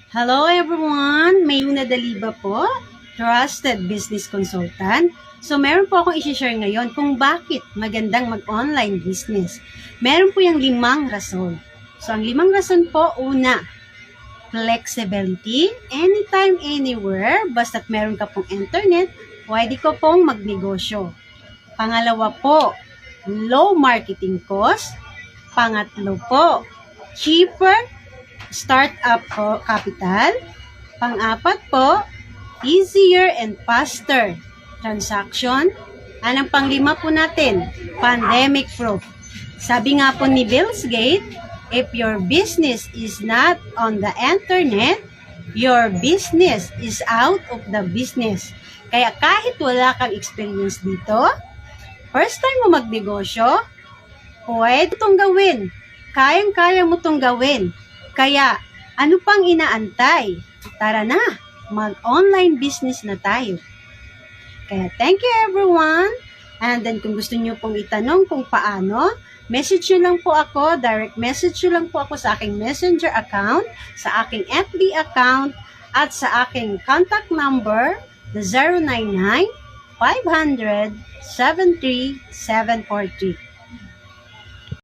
Hello everyone! May Luna Daliba po, Trusted Business Consultant. So meron po akong isi-share ngayon kung bakit magandang mag-online business. Meron po yung 5 rason. So ang 5 rason po, una, flexibility, anytime, anywhere, basta't meron ka pong internet, pwede ko pong magnegosyo. Pangalawa po, low marketing cost. Pangatlo po, cheaper startup po capital. Pang-apat po, easier and faster transaction. Anong pang-5 po natin? Pandemic proof. Sabi nga po ni Bill Gates, if your business is not on the internet, your business is out of the business. Kaya kahit wala kang experience dito, first time mo magnegosyo, pwede itong gawin. Kayang-kaya mo itong gawin. Kaya, ano pang inaantay? Tara na, mag-online business na tayo. Kaya, thank you everyone. And then, kung gusto nyo pong itanong kung paano, message nyo lang po ako, direct message nyo lang po ako sa aking messenger account, sa aking FB account, at sa aking contact number, the 099-500-73743.